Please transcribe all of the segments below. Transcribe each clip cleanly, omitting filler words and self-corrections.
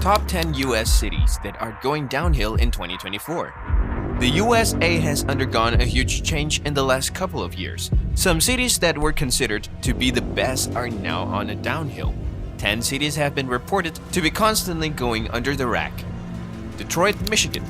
Top 10 US cities that are going downhill in 2024. The USA has undergone a huge change in the last couple of years. Some cities that were considered to be the best are now on a downhill. 10 cities have been reported to be constantly going under the rack. Detroit, Michigan.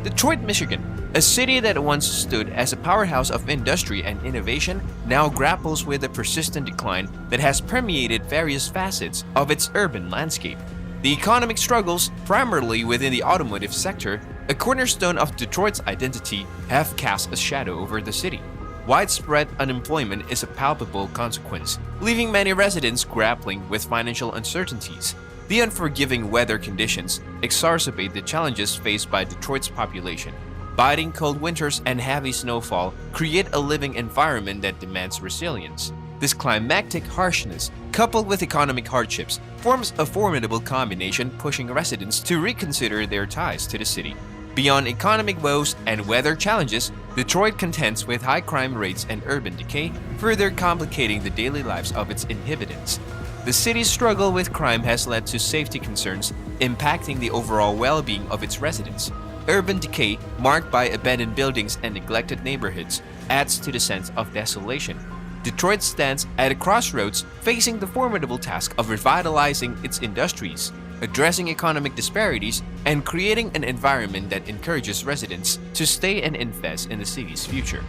Detroit, Michigan, a city that once stood as a powerhouse of industry and innovation, now grapples with a persistent decline that has permeated various facets of its urban landscape. The economic struggles, primarily within the automotive sector, a cornerstone of Detroit's identity, have cast a shadow over the city. Widespread unemployment is a palpable consequence, leaving many residents grappling with financial uncertainties. The unforgiving weather conditions exacerbate the challenges faced by Detroit's population. Biting cold winters and heavy snowfall create a living environment that demands resilience. This climatic harshness, coupled with economic hardships, forms a formidable combination pushing residents to reconsider their ties to the city. Beyond economic woes and weather challenges, Detroit contends with high crime rates and urban decay, further complicating the daily lives of its inhabitants. The city's struggle with crime has led to safety concerns, impacting the overall well-being of its residents. Urban decay, marked by abandoned buildings and neglected neighborhoods, adds to the sense of desolation. Detroit stands at a crossroads, facing the formidable task of revitalizing its industries, addressing economic disparities, and creating an environment that encourages residents to stay and invest in the city's future.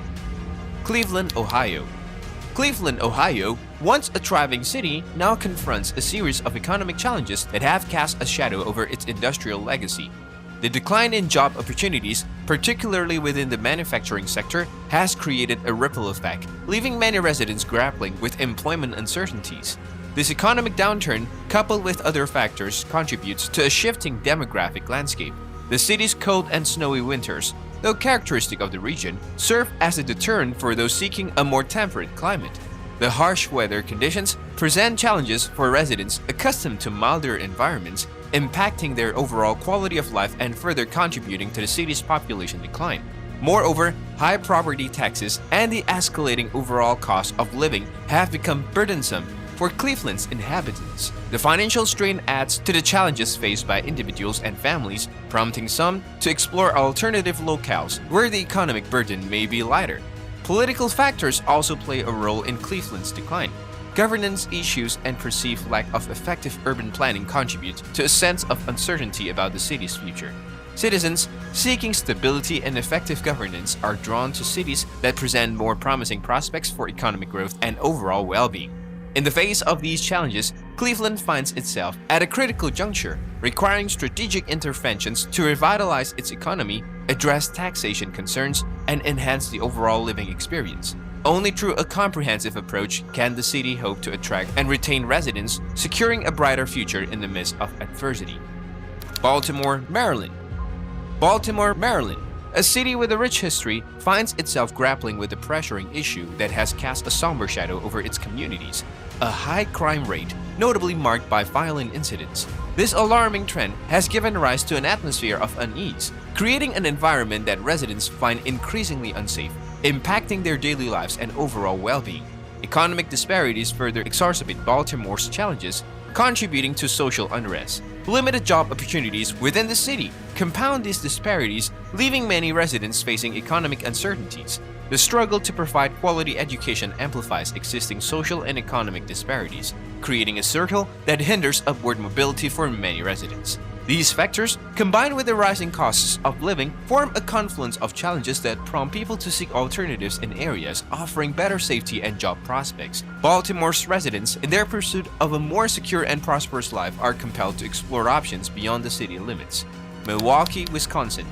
Cleveland, Ohio. Cleveland, Ohio, once a thriving city, now confronts a series of economic challenges that have cast a shadow over its industrial legacy. The decline in job opportunities, particularly within the manufacturing sector, has created a ripple effect, leaving many residents grappling with employment uncertainties. This economic downturn, coupled with other factors, contributes to a shifting demographic landscape. The city's cold and snowy winters, though characteristic of the region, serve as a deterrent for those seeking a more temperate climate. The harsh weather conditions present challenges for residents accustomed to milder environments, impacting their overall quality of life and further contributing to the city's population decline. Moreover, high property taxes and the escalating overall cost of living have become burdensome for Cleveland's inhabitants. The financial strain adds to the challenges faced by individuals and families, prompting some to explore alternative locales where the economic burden may be lighter. Political factors also play a role in Cleveland's decline. Governance issues and perceived lack of effective urban planning contribute to a sense of uncertainty about the city's future. Citizens seeking stability and effective governance are drawn to cities that present more promising prospects for economic growth and overall well-being. In the face of these challenges, Cleveland finds itself at a critical juncture, requiring strategic interventions to revitalize its economy, address taxation concerns, and enhance the overall living experience. Only through a comprehensive approach can the city hope to attract and retain residents, securing a brighter future in the midst of adversity. Baltimore, Maryland. Baltimore, Maryland, a city with a rich history, finds itself grappling with the pressuring issue that has cast a somber shadow over its communities: a high crime rate, notably marked by violent incidents. This alarming trend has given rise to an atmosphere of unease, creating an environment that residents find increasingly unsafe, impacting their daily lives and overall well-being. Economic disparities further exacerbate Baltimore's challenges, contributing to social unrest. Limited job opportunities within the city compound these disparities, leaving many residents facing economic uncertainties. The struggle to provide quality education amplifies existing social and economic disparities, creating a circle that hinders upward mobility for many residents. These factors, combined with the rising costs of living, form a confluence of challenges that prompt people to seek alternatives in areas offering better safety and job prospects. Baltimore's residents, in their pursuit of a more secure and prosperous life, are compelled to explore options beyond the city limits. Milwaukee, Wisconsin.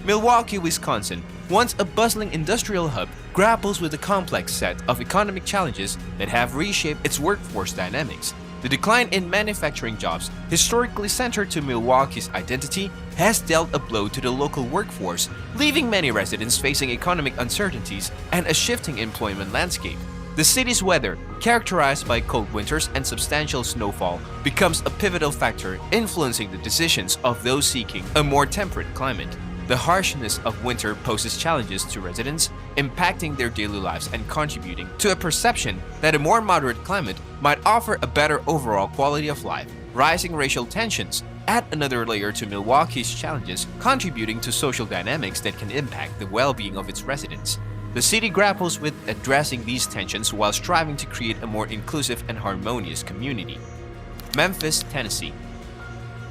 Milwaukee, Wisconsin, once a bustling industrial hub, grapples with a complex set of economic challenges that have reshaped its workforce dynamics. The decline in manufacturing jobs, historically centered to Milwaukee's identity, has dealt a blow to the local workforce, leaving many residents facing economic uncertainties and a shifting employment landscape. The city's weather, characterized by cold winters and substantial snowfall, becomes a pivotal factor influencing the decisions of those seeking a more temperate climate. The harshness of winter poses challenges to residents, impacting their daily lives and contributing to a perception that a more moderate climate might offer a better overall quality of life. Rising racial tensions add another layer to Milwaukee's challenges, contributing to social dynamics that can impact the well-being of its residents. The city grapples with addressing these tensions while striving to create a more inclusive and harmonious community. Memphis, Tennessee.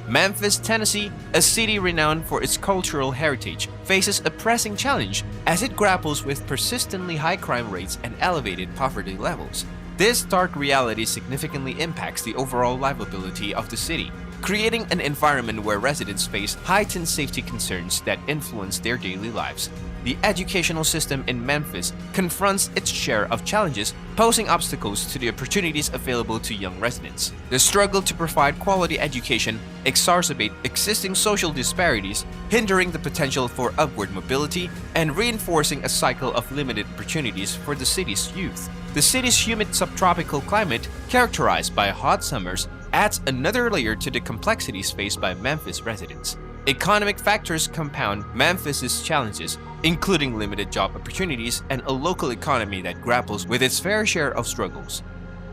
Memphis, Tennessee, a city renowned for its cultural heritage, faces a pressing challenge as it grapples with persistently high crime rates and elevated poverty levels. This stark reality significantly impacts the overall livability of the city, creating an environment where residents face heightened safety concerns that influence their daily lives. The educational system in Memphis confronts its share of challenges, posing obstacles to the opportunities available to young residents. The struggle to provide quality education exacerbates existing social disparities, hindering the potential for upward mobility and reinforcing a cycle of limited opportunities for the city's youth. The city's humid subtropical climate, characterized by hot summers, adds another layer to the complexities faced by Memphis residents. Economic factors compound Memphis's challenges, including limited job opportunities and a local economy that grapples with its fair share of struggles.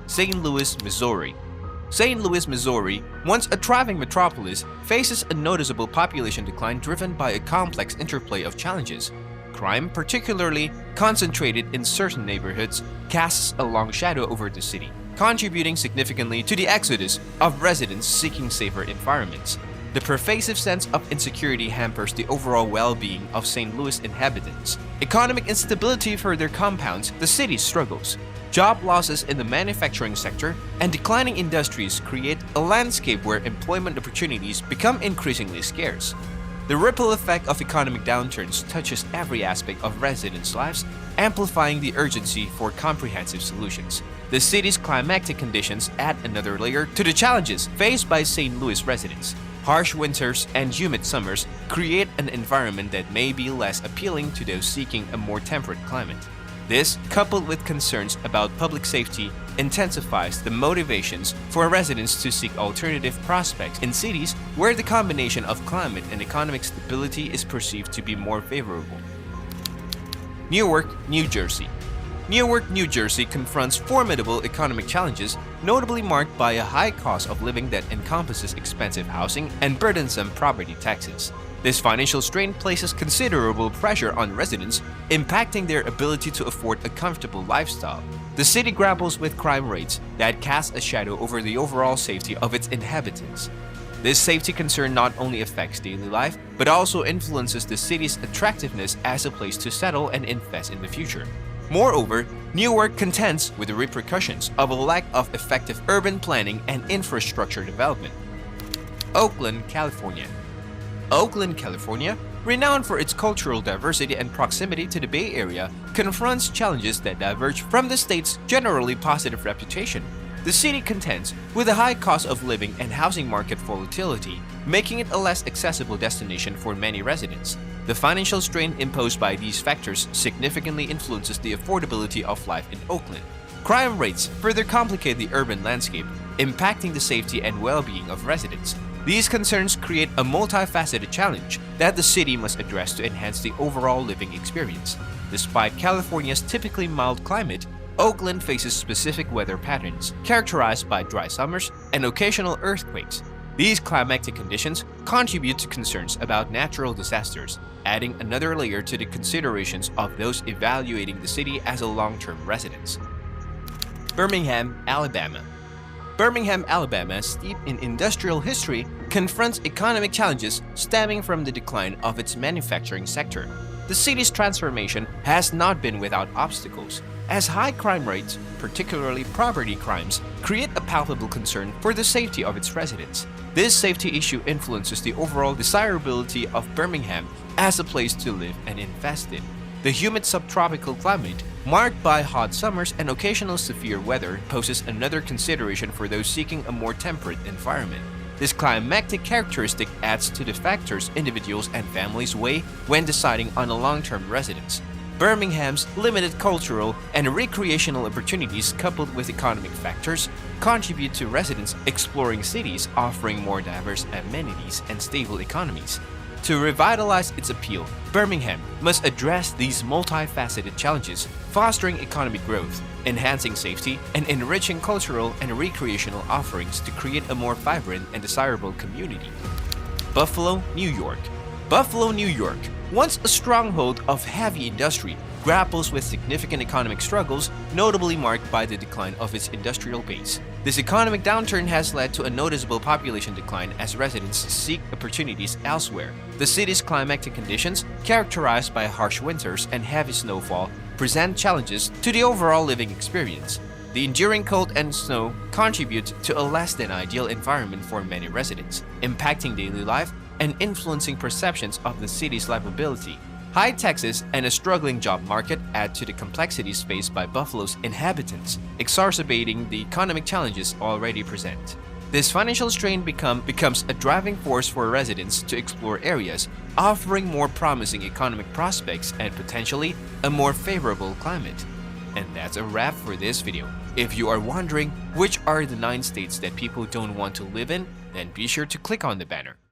St. Louis, Missouri. St. Louis, Missouri, once a thriving metropolis, faces a noticeable population decline driven by a complex interplay of challenges. Crime, particularly concentrated in certain neighborhoods, casts a long shadow over the city, contributing significantly to the exodus of residents seeking safer environments. The pervasive sense of insecurity hampers the overall well-being of St. Louis inhabitants. Economic instability further compounds the city's struggles. Job losses in the manufacturing sector and declining industries create a landscape where employment opportunities become increasingly scarce. The ripple effect of economic downturns touches every aspect of residents' lives, amplifying the urgency for comprehensive solutions. The city's climatic conditions add another layer to the challenges faced by St. Louis residents. Harsh winters and humid summers create an environment that may be less appealing to those seeking a more temperate climate. This, coupled with concerns about public safety, intensifies the motivations for residents to seek alternative prospects in cities where the combination of climate and economic stability is perceived to be more favorable. Newark, New Jersey. Newark, New Jersey confronts formidable economic challenges, notably marked by a high cost of living that encompasses expensive housing and burdensome property taxes. This financial strain places considerable pressure on residents, impacting their ability to afford a comfortable lifestyle. The city grapples with crime rates that cast a shadow over the overall safety of its inhabitants. This safety concern not only affects daily life, but also influences the city's attractiveness as a place to settle and invest in the future. Moreover, Newark contends with the repercussions of a lack of effective urban planning and infrastructure development. Oakland, California. Oakland, California, renowned for its cultural diversity and proximity to the Bay Area, confronts challenges that diverge from the state's generally positive reputation. The city contends with a high cost of living and housing market volatility, making it a less accessible destination for many residents. The financial strain imposed by these factors significantly influences the affordability of life in Oakland. Crime rates further complicate the urban landscape, impacting the safety and well-being of residents. These concerns create a multifaceted challenge that the city must address to enhance the overall living experience. Despite California's typically mild climate, Oakland faces specific weather patterns characterized by dry summers and occasional earthquakes. These climatic conditions contribute to concerns about natural disasters, adding another layer to the considerations of those evaluating the city as a long-term residence. Birmingham, Alabama. Birmingham, Alabama, steeped in industrial history, confronts economic challenges stemming from the decline of its manufacturing sector. The city's transformation has not been without obstacles, as high crime rates, particularly property crimes, create a palpable concern for the safety of its residents. This safety issue influences the overall desirability of Birmingham as a place to live and invest in. The humid subtropical climate, marked by hot summers and occasional severe weather, poses another consideration for those seeking a more temperate environment. This climatic characteristic adds to the factors individuals and families weigh when deciding on a long-term residence. Birmingham's limited cultural and recreational opportunities, coupled with economic factors, contribute to residents exploring cities offering more diverse amenities and stable economies. To revitalize its appeal, Birmingham must address these multifaceted challenges, fostering economic growth, enhancing safety, and enriching cultural and recreational offerings to create a more vibrant and desirable community. Buffalo, New York. Buffalo, New York, once a stronghold of heavy industry, grapples with significant economic struggles, notably marked by the decline of its industrial base. This economic downturn has led to a noticeable population decline as residents seek opportunities elsewhere. The city's climatic conditions, characterized by harsh winters and heavy snowfall, present challenges to the overall living experience. The enduring cold and snow contribute to a less than ideal environment for many residents, impacting daily life and influencing perceptions of the city's livability. High taxes and a struggling job market add to the complexities faced by Buffalo's inhabitants, exacerbating the economic challenges already present. This financial strain becomes a driving force for residents to explore areas offering more promising economic prospects and potentially a more favorable climate. And that's a wrap for this video. If you are wondering which are the 9 states that people don't want to live in, then be sure to click on the banner.